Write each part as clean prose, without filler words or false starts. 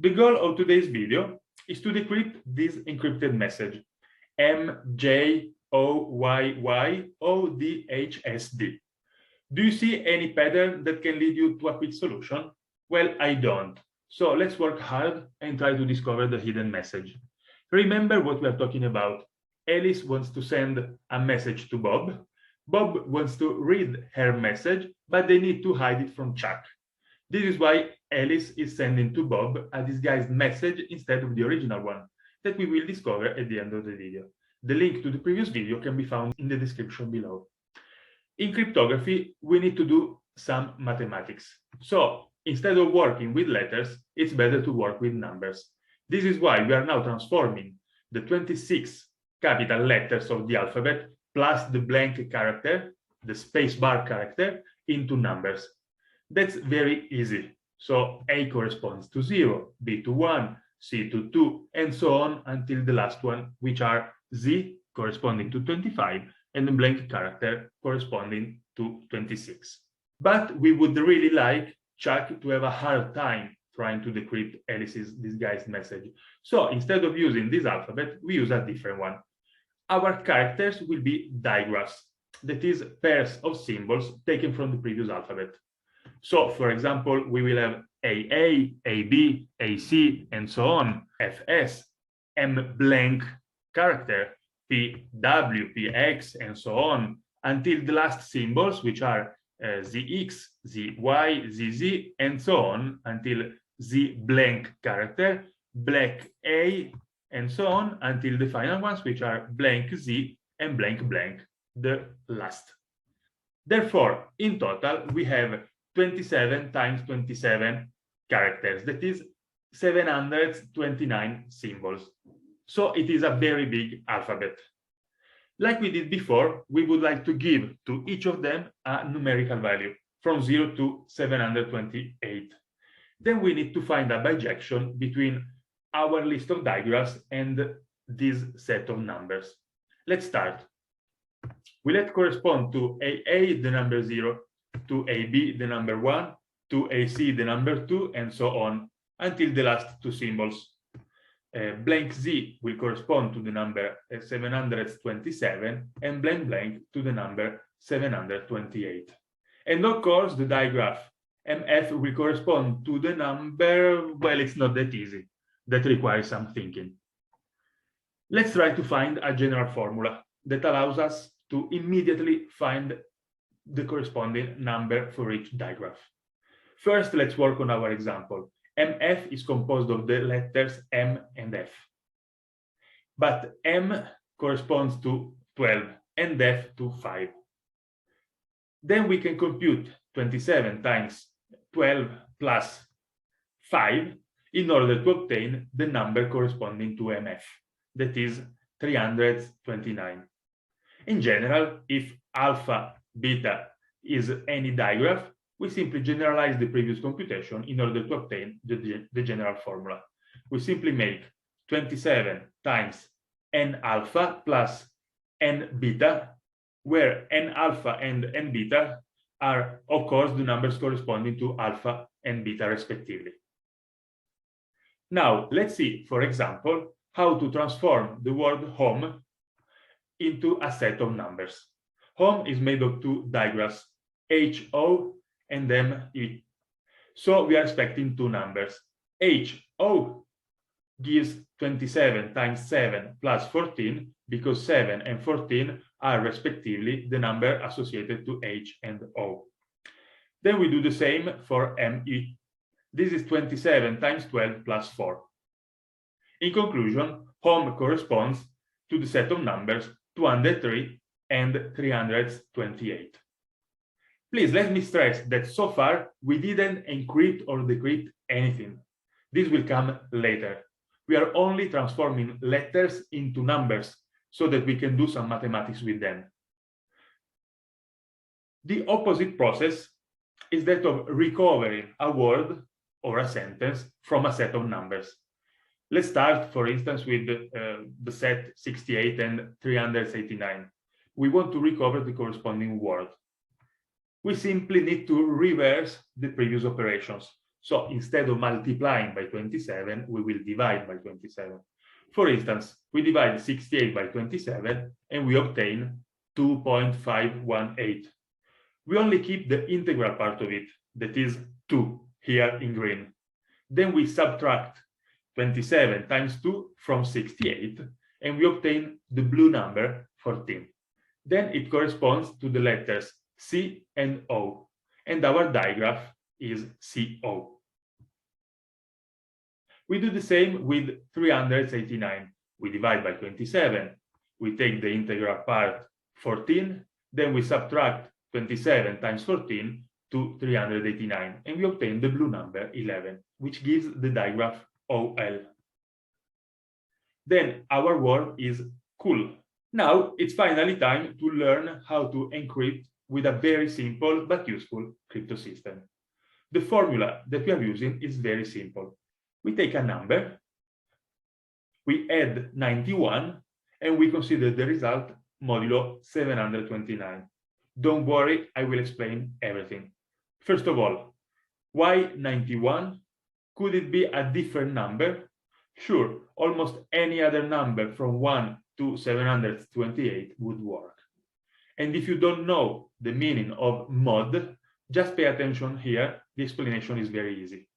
The goal of today's video is to decrypt this encrypted message, MJOYYODHSD. Do you see any pattern that can lead you to a quick solution? Well, I don't. So let's work hard and try to discover the hidden message. Remember what we are talking about. Alice wants to send a message to Bob. Bob wants to read her message, but they need to hide it from Chuck. This is why Alice is sending to Bob a disguised message instead of the original one that we will discover at the end of the video. The link to the previous video can be found in the description below. In cryptography, we need to do some mathematics. So instead of working with letters, it's better to work with numbers. This is why we are now transforming the 26 capital letters of the alphabet plus the blank character, the spacebar character, into numbers. That's very easy. So A corresponds to 0, B to 1, C to 2, and so on until the last one, which are Z corresponding to 25 and the blank character corresponding to 26. But we would really like Chuck to have a hard time trying to decrypt Alice's disguised message. So instead of using this alphabet, we use a different one. Our characters will be digraphs, that is, pairs of symbols taken from the previous alphabet. So, for example, we will have AA, AB, AC, and so on, FS, M blank character, PW, PX, and so on, until the last symbols, which are ZX, ZY, ZZ, and so on, until Z blank character, black A, and so on, until the final ones, which are blank Z and blank blank, the last. Therefore, in total, we have 27 times 27 characters, that is 729 symbols. So it is a very big alphabet. Like we did before, we would like to give to each of them a numerical value from 0 to 728. Then we need to find a bijection between our list of digraphs and this set of numbers. Let's start. We let correspond to AA the number 0, to AB the number 1, to AC the number 2, and so on until the last two symbols. Blank Z will correspond to the number 727 and blank blank to the number 728. And of course, the digraph MF will correspond to the number, well, it's not that easy. That requires some thinking. Let's try to find a general formula that allows us to immediately find the corresponding number for each digraph. First, let's work on our example. MF is composed of the letters M and F. But M corresponds to 12 and F to 5. Then we can compute 27 times 12 plus 5 in order to obtain the number corresponding to MF, that is 329. In general, if alpha, beta is any digraph, we simply generalize the previous computation in order to obtain the general formula. We simply make 27 times n alpha plus n beta, where n alpha and n beta are, of course, the numbers corresponding to alpha and beta respectively. Now, let's see, for example, how to transform the word home into a set of numbers. Home is made of two digraphs, HO and ME. So we are expecting two numbers. HO gives 27 times 7 plus 14, because 7 and 14 are respectively the number associated to H and O. Then we do the same for ME. This is 27 times 12 plus 4. In conclusion, home corresponds to the set of numbers 203 and 328. Please let me stress that so far we didn't encrypt or decrypt anything. This will come later. We are only transforming letters into numbers so that we can do some mathematics with them. The opposite process is that of recovering a word or a sentence from a set of numbers. Let's start, for instance, with the set 68 and 389. We want to recover the corresponding word. We simply need to reverse the previous operations. So instead of multiplying by 27, we will divide by 27. For instance, we divide 68 by 27 and we obtain 2.518. We only keep the integral part of it, that is 2, here in green. Then we subtract 27 times 2 from 68, and we obtain the blue number 14. Then it corresponds to the letters C and O, and our digraph is CO. We do the same with 389. We divide by 27. We take the integral part 14, then we subtract 27 times 14 to 389, and we obtain the blue number 11, which gives the digraph OL. Then our word is cool. Now it's finally time to learn how to encrypt with a very simple but useful crypto system. The formula that we are using is very simple. We take a number, we add 91, and we consider the result modulo 729. Don't worry, I will explain everything. First of all, why 91? Could it be a different number? Sure, almost any other number from 1 to 728 would work. And if you don't know the meaning of mod, just pay attention here. The explanation is very easy.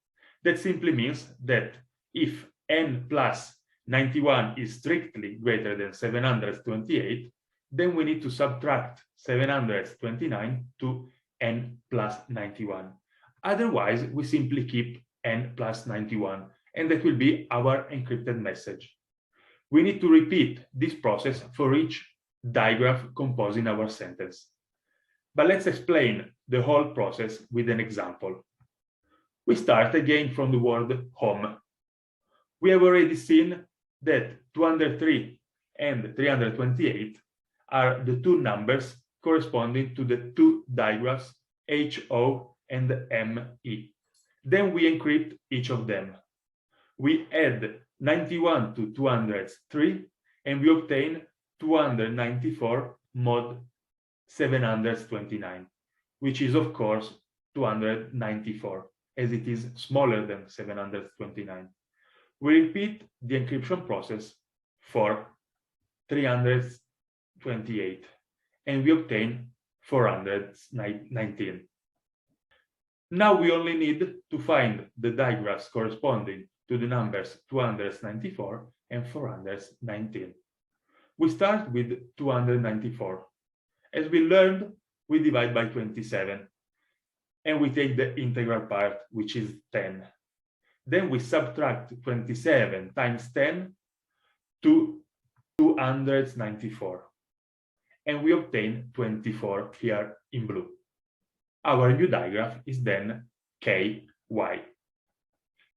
That simply means that if n plus 91 is strictly greater than 728, then we need to subtract 729 to n plus 91. Otherwise, we simply keep n plus 91, and that will be our encrypted message. We need to repeat this process for each digraph composing our sentence. But let's explain the whole process with an example. We start again from the word home. We have already seen that 203 and 328 are the two numbers corresponding to the two digraphs HO and ME. Then we encrypt each of them. We add 91 to 203 and we obtain 294 mod 729, which is of course 294, as it is smaller than 729. We repeat the encryption process for 328 and we obtain 419. Now we only need to find the digraphs corresponding to the numbers 294 and 419. We start with 294. As we learned, we divide by 27 and we take the integral part, which is 10. Then we subtract 27 times 10 to 294 and we obtain 24 here in blue. Our new digraph is then KY.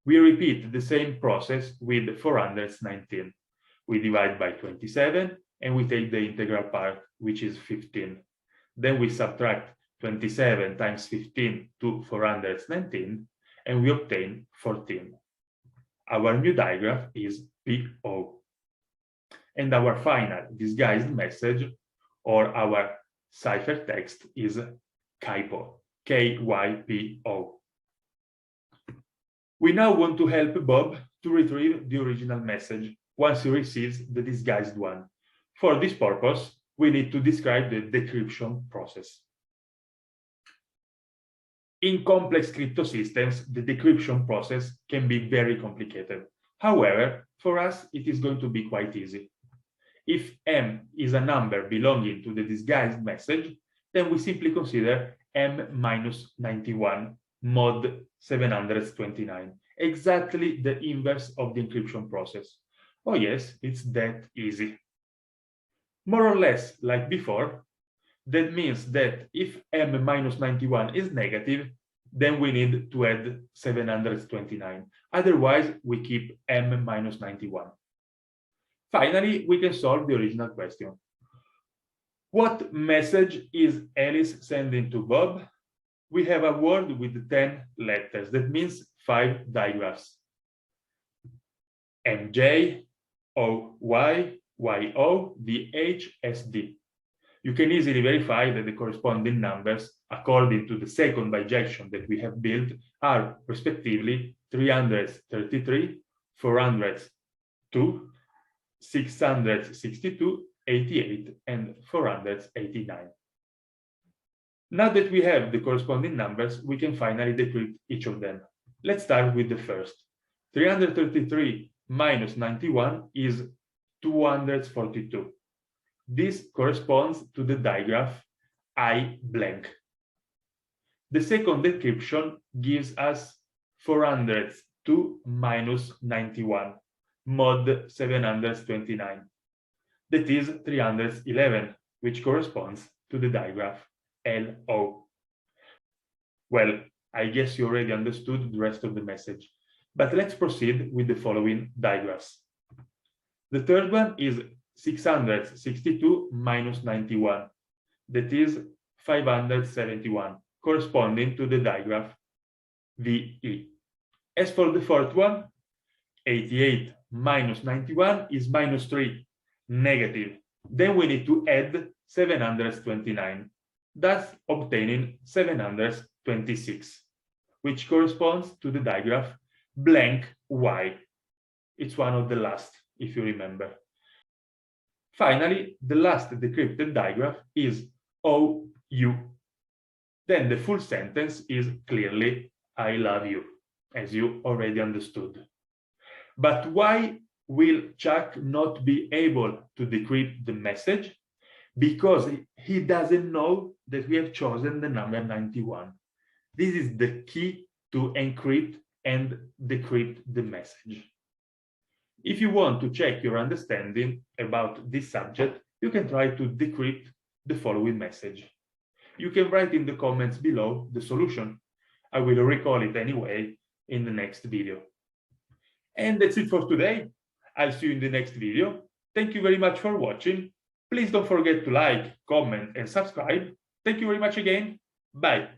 We repeat the same process with 419. We divide by 27 and we take the integral part, which is 15. Then we subtract 27 times 15 to 419 and we obtain 14. Our new digraph is PO. And our final disguised message, or our ciphertext, is KYPO, KYPO. We now want to help Bob to retrieve the original message once he receives the disguised one. For this purpose, we need to describe the decryption process. In complex crypto systems, the decryption process can be very complicated. However, for us, it is going to be quite easy. If M is a number belonging to the disguised message, then we simply consider M minus 91 mod 729, exactly the inverse of the encryption process. Oh yes, it's that easy. More or less like before, that means that if M minus 91 is negative, then we need to add 729. Otherwise, we keep M minus 91. Finally, we can solve the original question. What message is Alice sending to Bob? We have a word with 10 letters. That means 5 digraphs. MJ, OY, YO, DH, SD. You can easily verify that the corresponding numbers, according to the second bijection that we have built, are respectively 333, 402, 662, 88, and 489. Now that we have the corresponding numbers, we can finally decrypt each of them. Let's start with the first. 333 minus 91 is 242. This corresponds to the digraph I blank. The second decryption gives us 402 minus 91, mod 729. That is 311, which corresponds to the digraph LO. Well, I guess you already understood the rest of the message, but let's proceed with the following digraphs. The third one is 662 minus 91, that is 571, corresponding to the digraph VE. As for the fourth one, 88 minus 91 is minus 3, negative. Then we need to add 729, thus obtaining 726, which corresponds to the digraph blank Y. It's one of the last, if you remember. Finally, the last decrypted digraph is OU. Then the full sentence is clearly I love you, as you already understood. But why will Chuck not be able to decrypt the message? Because he doesn't know that we have chosen the number 91. This is the key to encrypt and decrypt the message. If you want to check your understanding about this subject, you can try to decrypt the following message. You can write in the comments below the solution. I will recall it anyway in the next video. And that's it for today. I'll see you in the next video. Thank you very much for watching. Please don't forget to like, comment, and subscribe. Thank you very much again. Bye.